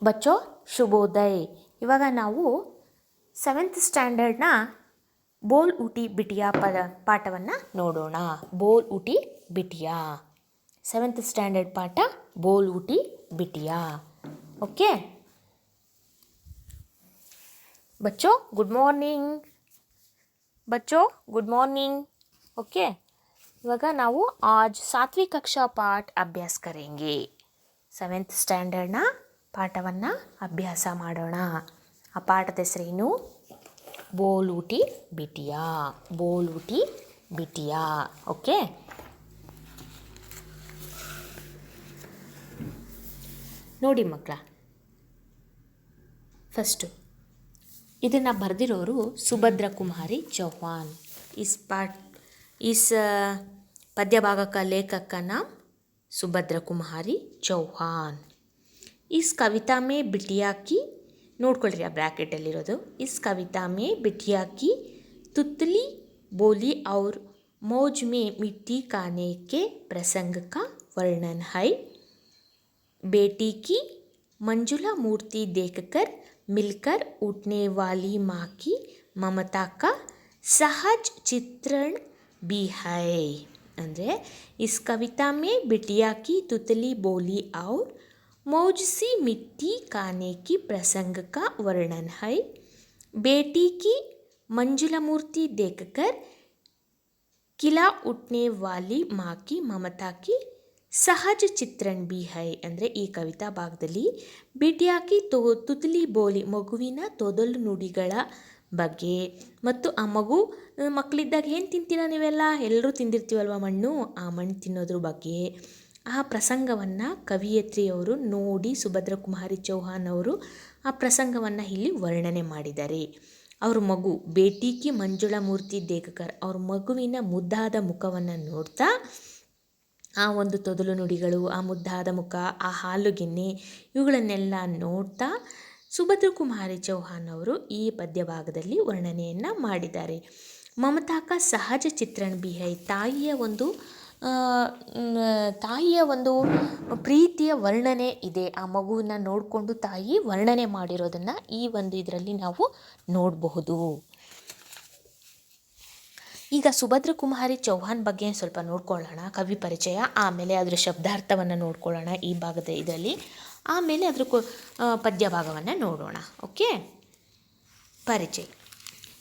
ಬಚ್ಚೋ ಶುಭೋದಯ್. ಇವಾಗ ನಾವು 7th ಸ್ಟ್ಯಾಂಡರ್ಡ್ನ ಬೋಲ್ ಊಟಿ ಬಿಟಿಯಾ ಪಾಠವನ್ನು ನೋಡೋಣ. ಬೋಲ್ ಊಟಿ ಬಿಟಿಯಾ 7th ಸ್ಟ್ಯಾಂಡರ್ಡ್ ಪಾಠ ಬೋಲ್ ಊಟಿ ಬಿಟಿಯಾ. ಓಕೆ बच्चों गुड मॉर्निंग. बच्चों गुड मॉर्निंग. ओके इवागा नावु आज 7वीं कक्षा पाठ अभ्यास करेंगे. 7th स्टैंडर्ड ना पाठवನ್ನ ಅಭ್ಯಾಸ ಮಾಡೋಣ. ಆ ಪಾಠದ ಹೆಸರೇನು? ಬೋಲ್ ಊಟಿ ಬಿಟಿಯಾ. ಬೋಲ್ ಊಟಿ ಬಿಟಿಯಾ. ಓಕೆ ನೋಡಿ ಮಕ್ಕಳ, ಫಸ್ಟು ಇದನ್ನು ಬರೆದಿರೋರು ಸುಭದ್ರ ಕುಮಾರಿ ಚೌಹಾನ್. इस पद्य भाग का लेखक का नाम सुभद्रा कुमारी चौहान. इस कविता में बिटिया की नोಡ್ಕೊಳ್ಳ್ರಿ ಆ ಬ್ರ್ಯಾಕೆಟಲ್ಲಿರೋದು. इस कविता में बिटिया की तुतली बोली और मौज में मिट्टी खाने के प्रसंग का वर्णन है. बेटी की मंजुला मूर्ति देखकर मिलकर उठने वाली माँ की ममता का सहज चित्रण भी है. ಅಂದರೆ इस कविता में बिटिया की तुतली बोली और मौज सी मिट्टी खाने की प्रसंग का वर्णन है. बेटी की मंजुला मूर्ति देखकर खिला उठने वाली माँ की ममता की ಸಹಜ ಚಿತ್ರಣ ಬಿ ಹೈ. ಅಂದರೆ ಈ ಕವಿತಾ ಭಾಗದಲ್ಲಿ ಬಿಟಿಯಾಕಿ ತುತಲಿ ಬೋಲಿ ಮಗುವಿನ ತೊದಲು ನುಡಿಗಳ ಬಗ್ಗೆ ಮತ್ತು ಆ ಮಕ್ಕಳಿದ್ದಾಗ ಏನು ತಿಂತೀರ ನೀವೆಲ್ಲ? ಎಲ್ಲರೂ ತಿಂದಿರ್ತೀವಲ್ವ ಮಣ್ಣು, ಆ ಮಣ್ಣು ತಿನ್ನೋದ್ರ ಬಗ್ಗೆ ಆ ಪ್ರಸಂಗವನ್ನು ಕವಿಯತ್ರಿಯವರು ನೋಡಿ ಸುಭದ್ರ ಕುಮಾರಿ ಚೌಹಾನ್ ಅವರು ಆ ಪ್ರಸಂಗವನ್ನು ಇಲ್ಲಿ ವರ್ಣನೆ ಮಾಡಿದ್ದಾರೆ. ಅವ್ರ ಮಗು ಬೇಟಿಕಿ ಮಂಜುಳಾ ಮೂರ್ತಿ ದೇಕಕರ್, ಅವ್ರ ಮಗುವಿನ ಮುದ್ದಾದ ಮುಖವನ್ನು ನೋಡ್ತಾ ಆ ಒಂದು ತೊದಲು ನುಡಿಗಳು, ಆ ಮುದ್ದಾದ ಮುಖ, ಆ ಹಾಲುಗೆನ್ನೆ ಇವುಗಳನ್ನೆಲ್ಲ ನೋಡ್ತಾ ಸುಭದ್ರ ಕುಮಾರಿ ಚೌಹಾನ್ ಅವರು ಈ ಪದ್ಯ ಭಾಗದಲ್ಲಿ ವರ್ಣನೆಯನ್ನು ಮಾಡಿದ್ದಾರೆ. ಮಮತಾಕ ಸಹಜ ಚಿತ್ರಣ ಬಿ ಹೈ, ತಾಯಿಯ ಒಂದು ಪ್ರೀತಿಯ ವರ್ಣನೆ ಇದೆ. ಆ ಮಗುವನ್ನು ನೋಡಿಕೊಂಡು ತಾಯಿ ವರ್ಣನೆ ಮಾಡಿರೋದನ್ನು ಈ ಒಂದು ಇದರಲ್ಲಿ ನಾವು ನೋಡಬಹುದು. ಈಗ ಸುಭದ್ರ ಕುಮಾರಿ ಚೌಹಾನ್ ಬಗ್ಗೆ ಸ್ವಲ್ಪ ನೋಡ್ಕೊಳ್ಳೋಣ. ಕವಿ ಪರಿಚಯ, ಆಮೇಲೆ ಅದರ ಶಬ್ದಾರ್ಥವನ್ನು ನೋಡ್ಕೊಳ್ಳೋಣ ಈ ಭಾಗದ ಇದರಲ್ಲಿ, ಆಮೇಲೆ ಅದರ ಪದ್ಯ ಭಾಗವನ್ನು ನೋಡೋಣ. ಓಕೆ, ಪರಿಚಯ.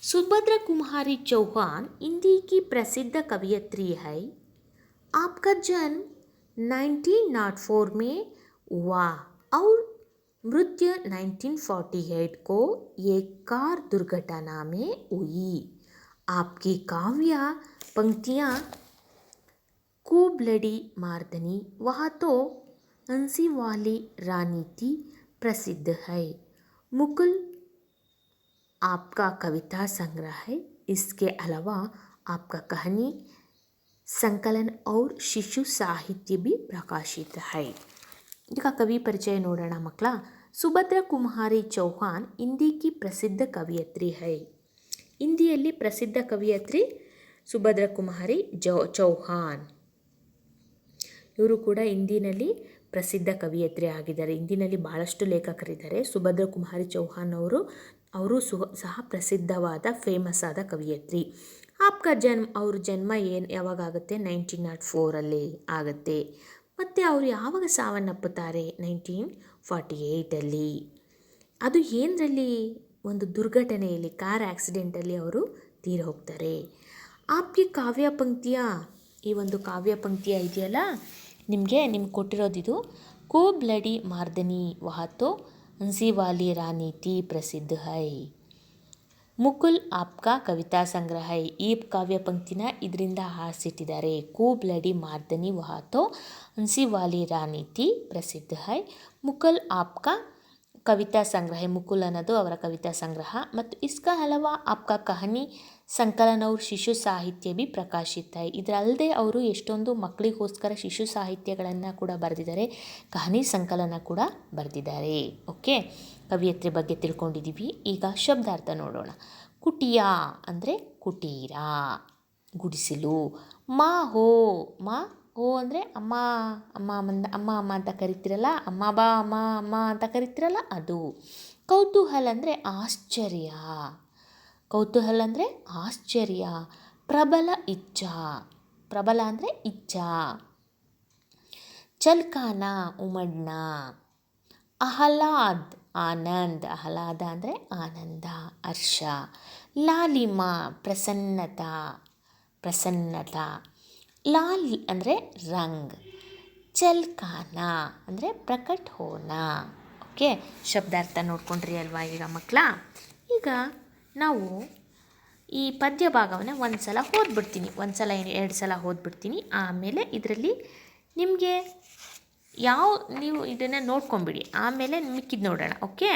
सुभद्रा कुमारी चौहान हिंदी की प्रसिद्ध कवयित्री है. आपका जन्म 1904 में हुआ और मृत्यु 1948 को एक कार दुर्घटना में हुई. आपकी काव्य पंक्तियाँ खूब लड़ी मार्दनी, वह तो हंसी वाली रानी थी प्रसिद्ध है. मुकुल आपका कविता संग्रह है. इसके अलावा आपका कहानी संकलन और शिशु साहित्य भी प्रकाशित है. ಈಗ ಕವಿ ಪರಿಚಯ ನೋಡೋಣ ಮಕ್ಕಳ. ಸುಭದ್ರ ಕುಮಾರಿ ಚೌಹಾನ್ ಹಿಂದಿ ಕಿ ಪ್ರಸಿದ್ಧ ಕವಿಯತ್ರಿ ಹೈ. ಹಿಂದಿಯಲ್ಲಿ ಪ್ರಸಿದ್ಧ ಕವಿಯತ್ರಿ ಸುಭದ್ರ ಕುಮಾರಿ ಚೌಹಾನ್. ಇವರು ಕೂಡ ಹಿಂದಿನಲ್ಲಿ ಪ್ರಸಿದ್ಧ ಕವಿಯತ್ರಿ ಆಗಿದ್ದಾರೆ. ಹಿಂದಿನಲ್ಲಿ ಬಹಳಷ್ಟು ಲೇಖಕರಿದ್ದಾರೆ. ಸುಭದ್ರ ಕುಮಾರಿ ಚೌಹಾನ್ ಅವರು ಸಹ ಪ್ರಸಿದ್ಧವಾದ ಫೇಮಸ್ ಆದ ಕವಿಯತ್ರಿ. ಆಪ್ಕಾ ಜನ್ಮ, ಅವ್ರ ಜನ್ಮ ಯಾವಾಗ ಆಗುತ್ತೆ? 1904 ಆಗುತ್ತೆ. ಮತ್ತು ಅವರು ಯಾವಾಗ ಸಾವನ್ನಪ್ಪುತ್ತಾರೆ? 1948. ಅದು ಏನರಲ್ಲಿ? ಒಂದು ದುರ್ಘಟನೆಯಲ್ಲಿ, ಕಾರ್ ಆಕ್ಸಿಡೆಂಟಲ್ಲಿ ಅವರು ತೀರಿ ಹೋಗ್ತಾರೆ. ಆಪ್ಗೆ ಕಾವ್ಯ ಪಂಕ್ತಿಯ, ಈ ಒಂದು ಕಾವ್ಯ ಪಂಕ್ತಿಯ ಇದೆಯಲ್ಲ ನಿಮಗೆ ಕೊಟ್ಟಿರೋದಿದು. ಕೂಬ್ ಲಡಿ ಮಾರ್ದನಿ ವಹಾತೋ ಹಂಸಿ ವಾಲಿ ರಾನಿ ತಿ ಪ್ರಸಿದ್ಧ ಹೈ. ಮುಕುಲ್ ಆಪ್ಕಾ ಕವಿತಾ ಸಂಗ್ರಹ ಹೈ. ಈ ಕಾವ್ಯ ಪಂಕ್ತಿನ ಇದರಿಂದ ಹಾರಿಸಿಟ್ಟಿದ್ದಾರೆ. ಕೂಬ್ ಲಡಿ ಮಾರ್ದನಿ ವಹಾತೋ ಹಂಸಿ ವಾಲಿ ರಾನಿ ತಿ ಪ್ರಸಿದ್ಧ ಹೈ. ಮುಕುಲ್ ಆಪ್ಕಾ ಕವಿತಾ ಸಂಗ್ರಹ, ಮುಕುಲ್ ಅನ್ನೋದು ಅವರ ಕವಿತಾ ಸಂಗ್ರಹ. ಮತ್ತು ಇಸ್ಕಾ ಹಲವಾ ಆಪ್ಕಾ ಕಹಾನಿ ಸಂಕಲನ ಅವ್ರ ಶಿಶು ಸಾಹಿತ್ಯ ಬಿ ಪ್ರಕಾಶಿತ. ಇದರಲ್ಲದೆ ಅವರು ಎಷ್ಟೊಂದು ಮಕ್ಕಳಿಗೋಸ್ಕರ ಶಿಶು ಸಾಹಿತ್ಯಗಳನ್ನು ಕೂಡ ಬರೆದಿದ್ದಾರೆ, ಕಹಾನಿ ಸಂಕಲನ ಕೂಡ ಬರೆದಿದ್ದಾರೆ. ಓಕೆ, ಕವಿಯತ್ರಿ ಬಗ್ಗೆ ತಿಳ್ಕೊಂಡಿದ್ದೀವಿ. ಈಗ ಶಬ್ದಾರ್ಥ ನೋಡೋಣ. ಕುಟಿಯ ಅಂದರೆ ಕುಟೀರ, ಗುಡಿಸಲು. ಮಾ ಹೋ ಅಂದರೆ ಅಮ್ಮ ಅಮ್ಮ ಅಮ್ಮ ಅಮ್ಮ ಅಂತ ಕರಿತೀರಲ್ಲ, ಅಮ್ಮ ಬಾ ಅಮ್ಮ ಅಮ್ಮ ಅಂತ ಕರಿತೀರಲ್ಲ ಅದು. ಕೌತೂಹಲ ಅಂದರೆ ಆಶ್ಚರ್ಯ. ಕೌತೂಹಲ ಅಂದರೆ ಆಶ್ಚರ್ಯ. ಪ್ರಬಲ ಇಚ್ಛಾ. ಪ್ರಬಲ ಅಂದರೆ ಇಚ್ಛಾ. ಚಲ್ಕಾನ ಉಮಡ್ನ. ಆಹ್ಲಾದ್ ಆನಂದ್. ಆಹ್ಲಾದ ಅಂದರೆ ಆನಂದ, ಹರ್ಷ. ಲಾಲಿಮ ಪ್ರಸನ್ನತಾ. ಪ್ರಸನ್ನತಾ. ಲಾಲ್ ಅಂದರೆ ರಂಗ್. ಚಲ್ಕಾನ ಅಂದರೆ ಪ್ರಕಟ್ ಹೋನ. ಓಕೆ, ಶಬ್ದಾರ್ಥ ನೋಡ್ಕೊಂಡ್ರಿ ಅಲ್ವಾ ಈಗ ಮಕ್ಕಳ. ಈಗ ನಾವು ಈ ಪದ್ಯ ಭಾಗವನ್ನು ಒಂದು ಸಲ ಓದ್ಬಿಡ್ತೀನಿ, ಒಂದು ಸಲ 2 ಸಲ ಓದ್ಬಿಡ್ತೀನಿ. ಆಮೇಲೆ ಇದರಲ್ಲಿ ನಿಮಗೆ ನೀವು ಇದನ್ನು ನೋಡ್ಕೊಂಬಿಡಿ, ಆಮೇಲೆ ಮಿಕ್ಕಿದ್ದು ನೋಡೋಣ. ಓಕೆ.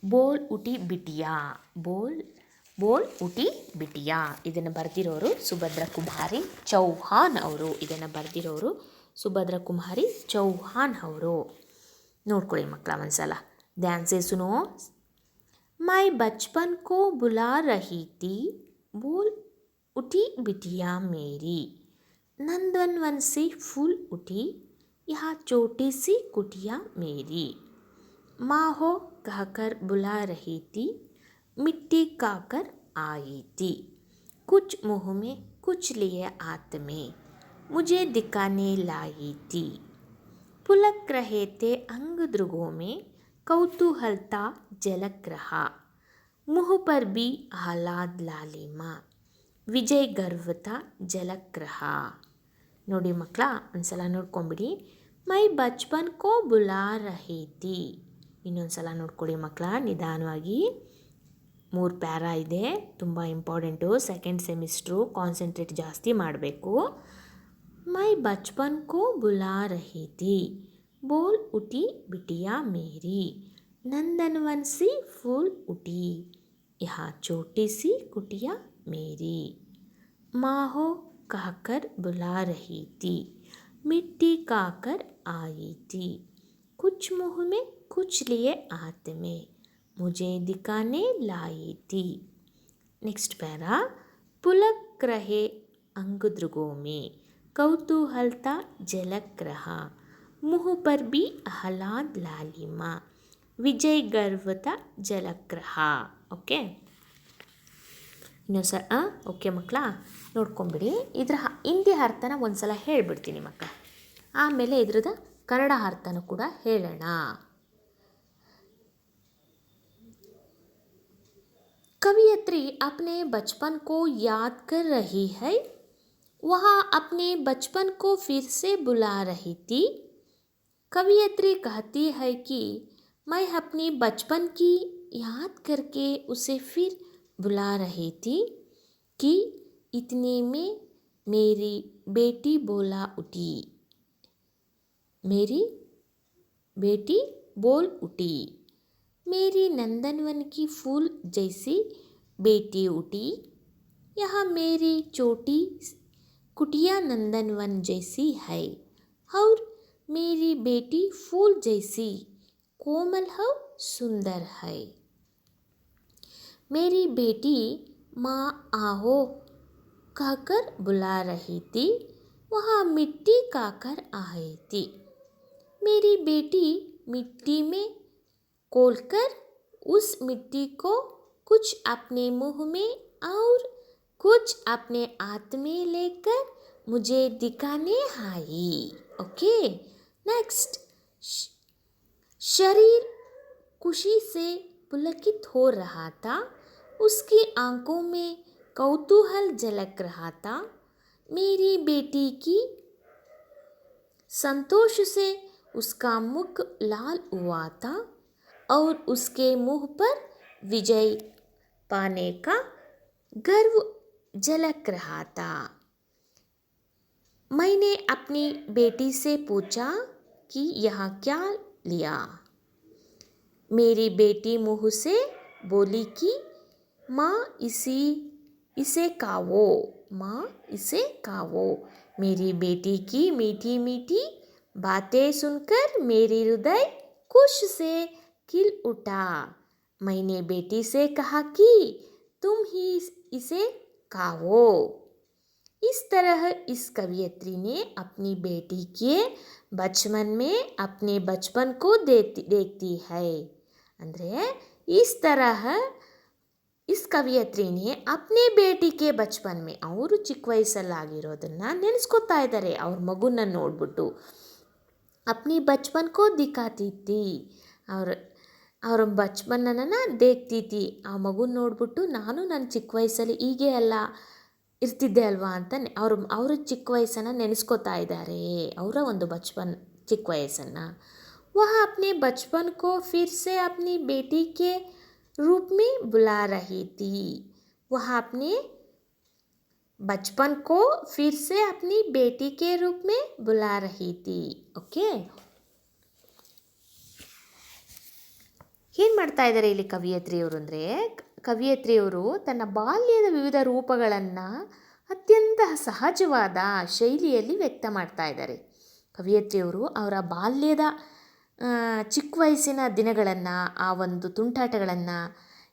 ಬೋಲ್ ಉಟಿ ಬಿಟಿಯಾ. ಬೋಲ್ ಉಟಿ ಬಿಟಿಯಾ. ಇದನ್ನು ಬರೆದಿರೋರು ಸುಭದ್ರ ಕುಮಾರಿ ಚೌಹಾನ್ ಅವರು. ಇದನ್ನು ಬರೆದಿರೋರು ಸುಭದ್ರ ಕುಮಾರಿ ಚೌಹಾನ್ ಅವರು. ನೋಡ್ಕೊಳ್ಳಿ ಮಕ್ಕಳ ಒಂದ್ಸಲ, ಧ್ಯಾನ್ ಸೆ ಸುನೋ. मैं बचपन को बुला रही थी, बोल उठी बिटिया मेरी, नंदनवन से फूल उठी, यहाँ छोटी सी कुटिया मेरी, माँ हो कहकर बुला रही थी, मिट्टी खाकर आई थी, कुछ मुँह में कुछ लिए हाथ में, मुझे दिखाने लाई थी, पुलक रहे थे अंग ध्रुवों में, कौतूहलता झलक रहा, मुँह पर भी आह्लाद लालिमा, ವಿಜಯ್ ಗರ್ವತ झलक रहा. ನೋಡಿ ಮಕ್ಕಳ, ಒಂದ್ಸಲ ನೋಡ್ಕೊಂಬಿಡಿ. ಮೈ ಬಚ್ಪನ್ ಕೋ ಬುಲಾ ರಹಿ ಥಿ. ಇನ್ನೊಂದ್ಸಲ ನೋಡ್ಕೊಳ್ಳಿ ಮಕ್ಕಳ ನಿಧಾನವಾಗಿ. 3 ಪ್ಯಾರಾ ಇದೆ, ತುಂಬ ಇಂಪಾರ್ಟೆಂಟು. ಸೆಕೆಂಡ್ ಸೆಮಿಸ್ಟ್ರು, ಕಾನ್ಸಂಟ್ರೇಟ್ ಜಾಸ್ತಿ ಮಾಡಬೇಕು. ಮೈ ಬಚ್ಪನ್ ಕೋ ಬುಲಾ ರಹಿ ಥಿ, ಬೋಲ್ ಉಟಿ ಬಿಟಿಯಾ ಮೇರಿ, नंदनवन सी फूल उठी, यहाँ छोटी सी कुटिया मेरी, माँ हो कहकर बुला रही थी, मिट्टी खाकर आई थी, कुछ मुँह में कुछ लिए हाथ में, मुझे दिखाने लाई थी. Next para. पुलक रहे अंग ध्रुवों में, कौतूहलता झलक रहा, मुँह पर भी आह्लाद लालिमा, ವಿಜಯ್ ಗರ್ವತ ಜಲಗ್ರಹ. ಓಕೆ, ಇನ್ನೊಂದು ಸಲ. ಓಕೆ ಮಕ್ಕಳ, ನೋಡ್ಕೊಂಬಿಡಿ. ಇದರ ಹಿಂದಿ ಅರ್ಥನ ಒಂದು ಸಲ ಹೇಳಿಬಿಡ್ತೀನಿ ಮಕ್ಕಳ, ಆಮೇಲೆ ಇದ್ರದ ಕನ್ನಡ ಅರ್ಥನೂ ಕೂಡ ಹೇಳೋಣ. कवियत्री अपने बचपन को याद कर रही है, वह अपने बचपन को फिर से बुला रही थी. कवियत्री कहती है कि मैं अपनी बचपन की याद करके उसे फिर बुला रही थी कि इतने में मेरी बेटी बोला उठी. मेरी बेटी बोल उठी. मेरी नंदनवन की फूल जैसी बेटी उठी, यहाँ मेरी छोटी कुटिया नंदनवन जैसी है, और मेरी बेटी फूल जैसी कोमल है, सुंदर है. मेरी बेटी माँ आओ कहकर बुला रही थी, वहाँ मिट्टी खाकर आई थी. मेरी बेटी मिट्टी में कोलकर उस मिट्टी को कुछ अपने मुंह में और कुछ अपने हाथ में लेकर मुझे दिखाने आई. Okay, next. शरीर खुशी से पुलकित हो रहा था, उसकी आंखों में कौतूहल झलक रहा था. मेरी बेटी की संतोष से उसका मुख लाल हुआ था और उसके मुंह पर विजय पाने का गर्व झलक रहा था. मैंने अपनी बेटी से पूछा कि यह क्या लिया. मेरी बेटी मुँह से बोली कि माँ इसे खाओ, माँ इसे खाओ. मेरी बेटी की मीठी मीठी बातें सुनकर मेरी हृदय खुश से खिल उठा. मैंने बेटी से कहा कि तुम ही इसे खाओ. इस तरह इस कवियत्री ने अपनी बेटी के बचपन में अपने बचपन को देखती है. ಅಂದರೆ इस तरह इस ಕವಿಯತ್ರಿನೇ अपने बेटी के बचपन में ಅವರು ಚಿಕ್ಕ ವಯಸ್ಸಲ್ಲಾಗಿರೋದನ್ನು ನೆನೆಸ್ಕೊತಾ ಇದ್ದಾರೆ ಅವ್ರ ಮಗುನ ನೋಡ್ಬಿಟ್ಟು. अपनी बचपन को दिखाती थी. ಅವ್ರ ಬಚ್ಪನನ್ನು देखती थी. ಆ ಮಗುನ ನೋಡ್ಬಿಟ್ಟು ನಾನು ನನ್ನ ಚಿಕ್ಕ ವಯಸ್ಸಲ್ಲಿ ಹೀಗೆ ಅಲ್ಲ ಇರ್ತಿದ್ದೆ ಅಲ್ವಾ ಅಂತ ಅವರು ಚಿಕ್ಕ ವಯಸ್ಸನ್ನು ನೆನೆಸ್ಕೊತಾ ಇದ್ದಾರೆ. ಅವರ ಒಂದು ಚಿಕ್ಕ ವಯಸ್ಸನ್ನು. वह अपने बचपन को फिर से अपनी बेटी के रूप में बुला रही थी. वह अपने बचपन को फिर से अपनी बेटी के रूप में बुला रही थी. ಓಕೆ, ಏನು ಮಾಡ್ತಾ ಇದ್ದಾರೆ ಇಲ್ಲಿ ಕವಿಯತ್ರಿಯವರು ಅಂದರೆ, ಕವಿಯತ್ರಿಯವರು ತನ್ನ ಬಾಲ್ಯದ ವಿವಿಧ ರೂಪಗಳನ್ನು ಅತ್ಯಂತ ಸಹಜವಾದ ಶೈಲಿಯಲ್ಲಿ ವ್ಯಕ್ತ ಮಾಡ್ತಾ ಇದ್ದಾರೆ. ಕವಿಯತ್ರಿಯವರು ಅವರ ಬಾಲ್ಯದ ಚಿಕ್ಕ ವಯಸ್ಸಿನ ದಿನಗಳನ್ನು, ಆ ಒಂದು ತುಂಟಾಟಗಳನ್ನು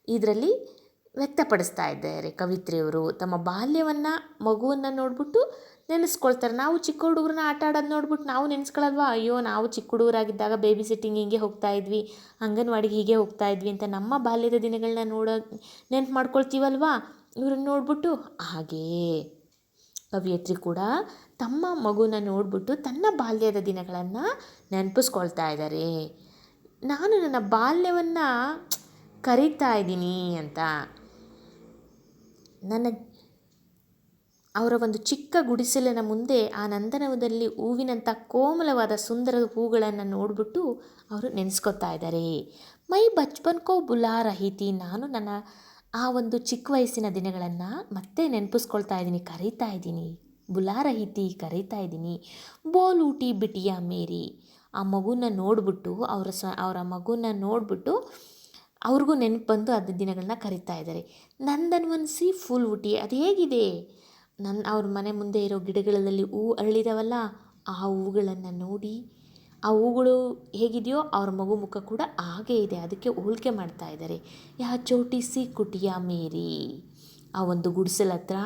ಇದರಲ್ಲಿ ವ್ಯಕ್ತಪಡಿಸ್ತಾ ಇದ್ದಾರೆ. ಕವಿಯತ್ರಿಯವರು ತಮ್ಮ ಬಾಲ್ಯವನ್ನು ಮಗುವನ್ನು ನೋಡ್ಬಿಟ್ಟು ನೆನೆಸ್ಕೊಳ್ತಾರೆ. ನಾವು ಚಿಕ್ಕ ಹುಡುಗರನ್ನ ಆಟ ಆಡೋದು ನೋಡ್ಬಿಟ್ಟು ನಾವು ನೆನೆಸ್ಕೊಳ್ಳಲ್ವಾ, ಅಯ್ಯೋ ನಾವು ಚಿಕ್ಕ ಹುಡುಗರಾಗಿದ್ದಾಗ ಬೇಬಿ ಸಿಟ್ಟಿಂಗ್ ಹಿಂಗೆ ಹೋಗ್ತಾ ಇದ್ವಿ, ಅಂಗನವಾಡಿಗೆ ಹೀಗೆ ಹೋಗ್ತಾ ಇದ್ವಿ ಅಂತ ನಮ್ಮ ಬಾಲ್ಯದ ದಿನಗಳನ್ನ ನೆನ್ಪು ಮಾಡ್ಕೊಳ್ತೀವಲ್ವಾ ಇವ್ರನ್ನ ನೋಡ್ಬಿಟ್ಟು. ಹಾಗೆಯೇ ಕವಿಯತ್ರಿ ಕೂಡ ತಮ್ಮ ಮಗುನ ನೋಡ್ಬಿಟ್ಟು ತನ್ನ ಬಾಲ್ಯದ ದಿನಗಳನ್ನು ನೆನಪಿಸ್ಕೊಳ್ತಾ ಇದ್ದಾರೆ. ನಾನು ನನ್ನ ಬಾಲ್ಯವನ್ನು ಕರೀತಾ ಇದ್ದೀನಿ ಅಂತ. ಅವರ ಒಂದು ಚಿಕ್ಕ ಗುಡಿಸಲಿನ ಮುಂದೆ ಆ ನಂದನವನದಲ್ಲಿ ಹೂವಿನಂಥ ಕೋಮಲವಾದ ಸುಂದರ ಹೂಗಳನ್ನು ನೋಡಿಬಿಟ್ಟು ಅವರು ನೆನೆಸ್ಕೊತಾ ಇದ್ದಾರೆ. ಮೈ ಬಚ್ಪನ್ ಕೋ ಬುಲಾ ರಹೀತಿ. ನಾನು ನನ್ನ ಆ ಒಂದು ಚಿಕ್ಕ ವಯಸ್ಸಿನ ದಿನಗಳನ್ನು ಮತ್ತೆ ನೆನಪಿಸ್ಕೊಳ್ತಾ ಇದ್ದೀನಿ, ಕರೀತಾ ಇದ್ದೀನಿ. ಬುಲಾ ರಹೀತಿ, ಕರೀತಾ ಇದ್ದೀನಿ. ಬೋಲ್ ಊಟಿ ಬಿಟಿಯಾ ಮೇರಿ. ಆ ಮಗುನ ನೋಡಿಬಿಟ್ಟು ಅವರ ಮಗುನ ನೋಡಿಬಿಟ್ಟು ಅವ್ರಿಗೂ ನೆನಪು ಬಂದು ಅದ ದಿನಗಳನ್ನ ಕರೀತಾ ಇದ್ದಾರೆ. ನಂದನ್ವನ್ಸಿ ಫುಲ್ ಊಟಿ. ಅದು ಹೇಗಿದೆ, ಅವ್ರ ಮನೆ ಮುಂದೆ ಇರೋ ಗಿಡಗಳಲ್ಲಿ ಹೂ ಅರಳಿದಾವಲ್ಲ, ಆ ಹೂಗಳನ್ನು ನೋಡಿ ಆ ಹೂಗಳು ಹೇಗಿದೆಯೋ ಅವ್ರ ಮಗು ಮುಖ ಕೂಡ ಹಾಗೇ ಇದೆ, ಅದಕ್ಕೆ ಹೋಲಿಕೆ ಮಾಡ್ತಾ ಇದ್ದಾರೆ. ಯಾ ಚೋಟಿಸಿ ಕುಟಿಯಾ ಮೇರಿ. ಆ ಒಂದು ಗುಡಿಸಲ ಹತ್ರ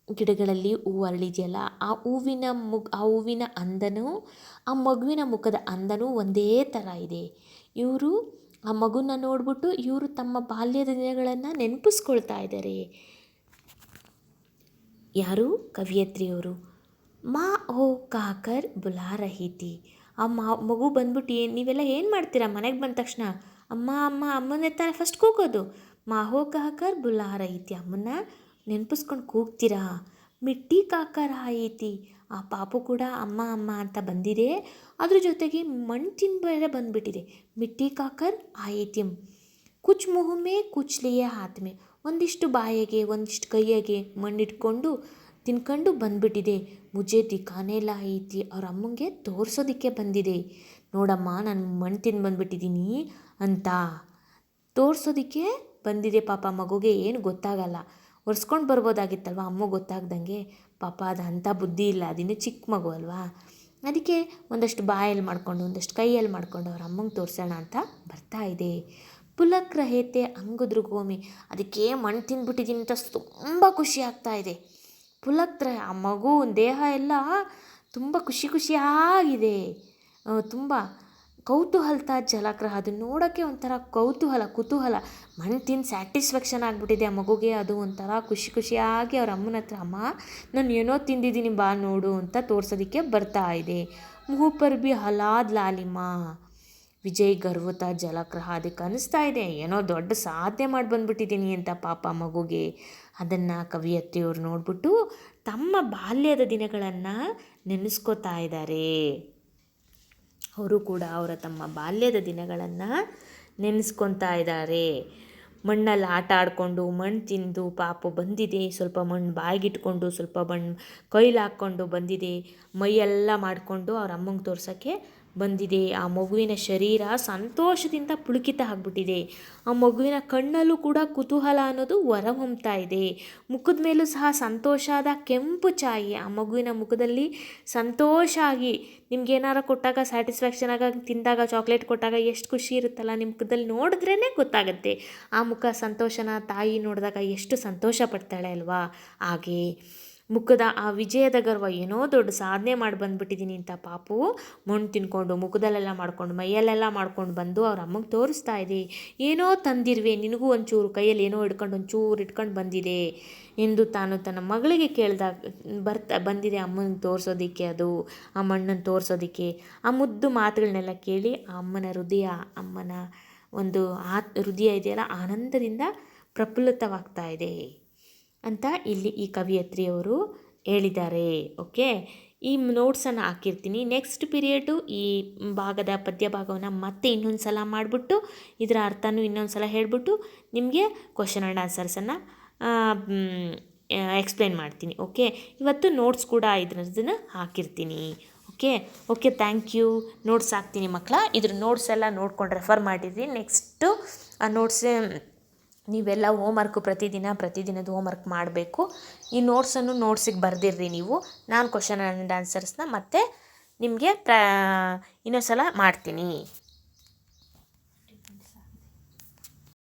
ಗಿಡಗಳಲ್ಲಿ ಹೂವು ಅರಳಿದೆಯಲ್ಲ, ಆ ಹೂವಿನ ಅಂದನೂ ಆ ಮಗುವಿನ ಮುಖದ ಅಂದನೂ ಒಂದೇ ಥರ ಇದೆ. ಇವರು ಆ ಮಗುನ ನೋಡ್ಬಿಟ್ಟು ಇವರು ತಮ್ಮ ಬಾಲ್ಯದ ದಿನಗಳನ್ನು ನೆನಪಿಸ್ಕೊಳ್ತಾ ಇದ್ದಾರೆ. ಯಾರು? ಕವಿಯತ್ರಿಯವರು. ಮಾ ಓ ಕಾಕರ್ ಬುಲಾ ರಹೀತಿ. ಆ ಮಗು ಬಂದ್ಬಿಟ್ಟು ನೀವೆಲ್ಲ ಏನು ಮಾಡ್ತೀರಾ ಮನೆಗೆ ಬಂದ ತಕ್ಷಣ? ಅಮ್ಮ ಅಮ್ಮ ಅಮ್ಮನೇ ತಾನೇ ಫಸ್ಟ್ ಕೂಗೋದು. ಮಾ ಹೋ ಕಾಕರ್ ಬುಲಾ ರಹೀತಿ. ಅಮ್ಮನ್ನ ನೆನಪಿಸ್ಕೊಂಡು ಕೂಗ್ತೀರಾ. ಮಿಟ್ಟಿ ಕಾಕರ್ ಆಯಿತಿ. ಆ ಪಾಪು ಕೂಡ ಅಮ್ಮ ಅಮ್ಮ ಅಂತ ಬಂದಿದೆ, ಅದ್ರ ಜೊತೆಗೆ ಮಣ್ಣು ತಿಂದು ಬೇರೆ ಬಂದುಬಿಟ್ಟಿದೆ. ಮಿಟ್ಟಿ ಕಾಕರ್ ಆಯಿತಿಮ್. ಕುಚ್ ಮುಹುಮೆ ಕುಚ್ ಲಿಯೆ ಹಾತ್ಮೆ. ಒಂದಿಷ್ಟು ಬಾಯಿಗೆ ಒಂದಿಷ್ಟು ಕೈಯಾಗೆ ಮಣ್ಣಿಟ್ಕೊಂಡು ತಿನ್ಕೊಂಡು ಬಂದುಬಿಟ್ಟಿದೆ. ಮುಜೆ ದಿಖಾನೆಲ್ಲ ಐತಿ. ಅವ್ರ ಅಮ್ಮಂಗೆ ತೋರಿಸೋದಕ್ಕೆ ಬಂದಿದೆ. ನೋಡಮ್ಮ ನಾನು ಮಣ್ಣು ತಿಂದು ಬಂದುಬಿಟ್ಟಿದ್ದೀನಿ ಅಂತ ತೋರಿಸೋದಕ್ಕೆ ಬಂದಿದೆ. ಪಾಪ ಮಗುಗೆ ಏನು ಗೊತ್ತಾಗಲ್ಲ, ಒರೆಸ್ಕೊಂಡು ಬರ್ಬೋದಾಗಿತ್ತಲ್ವ ಅಮ್ಮ ಗೊತ್ತಾಗ್ದಂಗೆ. ಪಾಪ ಅದು ಅಂಥ ಬುದ್ಧಿ ಇಲ್ಲ, ಅದಿನ್ನೂ ಚಿಕ್ಕ ಮಗು ಅಲ್ವಾ, ಅದಕ್ಕೆ ಒಂದಷ್ಟು ಬಾಯಲ್ಲಿ ಮಾಡಿಕೊಂಡು ಒಂದಷ್ಟು ಕೈಯಲ್ಲಿ ಮಾಡಿಕೊಂಡು ಅವ್ರ ಅಮ್ಮಂಗೆ ತೋರಿಸೋಣ ಅಂತ ಬರ್ತಾ ಇದೆ. ಪುಲಕ್ ರಹೇತೆ ಅಂಗುದ್ರು ಗೋಮಿ. ಅದಕ್ಕೆ ಮಣ್ಣು ತಿಂದ್ಬಿಟ್ಟಿದ್ದೀನಿ ಅಂತ ತುಂಬ ಖುಷಿ ಆಗ್ತಾ ಇದೆ. ಪುಲಕ್ ಆ ಮಗು ದೇಹ ಎಲ್ಲ ತುಂಬ ಖುಷಿಯಾಗಿದೆ, ತುಂಬ ಕೌತೂಹಲದ ಜಲಕ್ರಹ. ಅದು ನೋಡೋಕ್ಕೆ ಒಂಥರ ಕುತೂಹಲ. ಮಣ್ಣು ತಿಂದು ಸ್ಯಾಟಿಸ್ಫ್ಯಾಕ್ಷನ್ ಆಗಿಬಿಟ್ಟಿದೆ ಆ ಮಗುಗೆ. ಅದು ಒಂಥರ ಖುಷಿಯಾಗಿ ಅವ್ರ ಅಮ್ಮನ ಹತ್ರ, ಅಮ್ಮ ನಾನು ಏನೋ ತಿಂದಿದ್ದೀನಿ ಬಾ ನೋಡು ಅಂತ ತೋರ್ಸೋದಕ್ಕೆ ಬರ್ತಾ ಇದೆ. ಮುಹೂಪರ್ ಬಿ ಹಲಾದ್ ಲಾಲಿಮಾ. ವಿಜಯ್ ಗರ್ವತ ಜಲಕ್ರಹ. ಅದಕ್ಕೆ ಅನಿಸ್ತಾ ಇದೆ ಏನೋ ದೊಡ್ಡ ಸಾಧನೆ ಮಾಡಿ ಬಂದುಬಿಟ್ಟಿದ್ದೀನಿ ಅಂತ ಪಾಪ ಮಗುಗೆ. ಅದನ್ನು ಕವಿಯತ್ರಿಯವರು ನೋಡ್ಬಿಟ್ಟು ತಮ್ಮ ಬಾಲ್ಯದ ದಿನಗಳನ್ನು ನೆನೆಸ್ಕೋತಾ ಇದ್ದಾರೆ. ಅವರು ಕೂಡ ತಮ್ಮ ಬಾಲ್ಯದ ದಿನಗಳನ್ನು ನೆನೆಸ್ಕೊತಾ ಇದ್ದಾರೆ. ಮಣ್ಣಲ್ಲಿ ಆಟ ಆಡಿಕೊಂಡು ಮಣ್ಣು ತಿಂದು ಪಾಪ ಬಂದಿದೆ. ಸ್ವಲ್ಪ ಮಣ್ಣು ಬಾಯಿಗಿಟ್ಕೊಂಡು ಸ್ವಲ್ಪ ಮಣ್ಣು ಕೈಲಿ ಹಾಕ್ಕೊಂಡು ಬಂದಿದೆ. ಮೈಯೆಲ್ಲ ಮಾಡಿಕೊಂಡು ಅವ್ರ ಅಮ್ಮಂಗೆ ತೋರ್ಸೋಕ್ಕೆ ಬಂದಿದೆ. ಆ ಮಗುವಿನ ಶರೀರ ಸಂತೋಷದಿಂದ ಪುಳಕಿತ ಆಗಿಬಿಟ್ಟಿದೆ. ಆ ಮಗುವಿನ ಕಣ್ಣಲ್ಲೂ ಕೂಡ ಕುತೂಹಲ ಅನ್ನೋದು ಹೊರಹೊಮ್ತಾ ಇದೆ. ಮುಖದ ಮೇಲೂ ಸಹ ಸಂತೋಷದ ಕೆಂಪು ಛಾಯೆ. ಆ ಮಗುವಿನ ಮುಖದಲ್ಲಿ ಸಂತೋಷ ಆಗಿ, ನಿಮ್ಗೇನಾರು ಕೊಟ್ಟಾಗ ಸ್ಯಾಟಿಸ್ಫ್ಯಾಕ್ಷನ್ ಆಗ ತಿಂದಾಗ ಚಾಕ್ಲೇಟ್ ಕೊಟ್ಟಾಗ ಎಷ್ಟು ಖುಷಿ ಇರುತ್ತಲ್ಲ, ನಿಮ್ಮ ಮುಖದಲ್ಲಿ ನೋಡಿದ್ರೇ ಗೊತ್ತಾಗುತ್ತೆ. ಆ ಮುಖ ಸಂತೋಷನ ತಾಯಿ ನೋಡಿದಾಗ ಎಷ್ಟು ಸಂತೋಷ ಪಡ್ತಾಳೆ ಅಲ್ವಾ. ಹಾಗೆ ಮುಖದ ಆ ವಿಜಯದ ಗರ್ವ, ಏನೋ ದೊಡ್ಡ ಸಾಧನೆ ಮಾಡಿ ಬಂದುಬಿಟ್ಟಿದ್ದೀನಿ ಅಂತ ಪಾಪು ಮಣ್ಣು ತಿನ್ಕೊಂಡು ಮುಖದಲ್ಲೆಲ್ಲ ಮಾಡ್ಕೊಂಡು ಮೈಯಲ್ಲೆಲ್ಲ ಮಾಡ್ಕೊಂಡು ಬಂದು ಅವ್ರ ಅಮ್ಮಗೆ ತೋರಿಸ್ತಾ ಇದೆ. ಏನೋ ತಂದಿರುವೆ, ನಿನಗೂ ಒಂಚೂರು ಕೈಯಲ್ಲಿ ಏನೋ ಹಿಡ್ಕೊಂಡು ಒಂಚೂರು ಇಟ್ಕೊಂಡು ಬಂದಿದೆ ಎಂದು ತಾನು ತನ್ನ ಮಗಳಿಗೆ ಕೇಳಿದಾಗ ಬಂದಿದೆ ಅಮ್ಮನಿಗೆ ತೋರಿಸೋದಕ್ಕೆ, ಅದು ಆ ಮಣ್ಣನ್ನು ತೋರಿಸೋದಕ್ಕೆ. ಆ ಮುದ್ದು ಮಾತುಗಳನ್ನೆಲ್ಲ ಕೇಳಿ ಆ ಅಮ್ಮನ ಹೃದಯ, ಅಮ್ಮನ ಒಂದು ಹೃದಯ ಇದೆಯಲ್ಲ ಆನಂದದಿಂದ ಪ್ರಫುಲ್ಲಿತವಾಗ್ತಾ ಇದೆ ಅಂತ ಇಲ್ಲಿ ಈ ಕವಿಯತ್ರಿಯವರು ಹೇಳಿದ್ದಾರೆ. ಓಕೆ, ಈ ನೋಟ್ಸನ್ನು ಹಾಕಿರ್ತೀನಿ. ನೆಕ್ಸ್ಟ್ ಪೀರಿಯಡು ಈ ಪದ್ಯ ಭಾಗವನ್ನು ಮತ್ತೆ ಇನ್ನೊಂದು ಸಲ ಮಾಡಿಬಿಟ್ಟು ಇದರ ಅರ್ಥನೂ ಇನ್ನೊಂದು ಸಲ ಹೇಳಿಬಿಟ್ಟು ನಿಮಗೆ ಕ್ವಶನ್ ಆ್ಯಂಡ್ ಆನ್ಸರ್ಸನ್ನು ಎಕ್ಸ್ಪ್ಲೇನ್ ಮಾಡ್ತೀನಿ. ಓಕೆ, ಇವತ್ತು ನೋಟ್ಸ್ ಕೂಡ ಇದನ್ನು ಹಾಕಿರ್ತೀನಿ. Okay, thank you. ನೋಟ್ಸ್ ಹಾಕ್ತೀನಿ ಮಕ್ಕಳ. ಇದ್ರ ನೋಟ್ಸ್ ಎಲ್ಲ ನೋಡ್ಕೊಂಡು ರೆಫರ್ ಮಾಡಿದ್ರಿ. ನೆಕ್ಸ್ಟು ಆ ನೋಟ್ಸ್ ನೀವೆಲ್ಲ ಹೋಮ್ವರ್ಕು ಪ್ರತಿದಿನದ ಹೋಮ್ವರ್ಕ್ ಮಾಡಬೇಕು. ಈ ನೋಟ್ಸಿಗೆ ಬರೆದಿರ್ರಿ ನೀವು. ನಾನು ಕ್ವಶನ್ ಆ್ಯಂಡ್ ಆನ್ಸರ್ಸ್ನ ಮತ್ತೆ ನಿಮಗೆ ಇನ್ನೊಂದು ಸಲ ಮಾಡ್ತೀನಿ.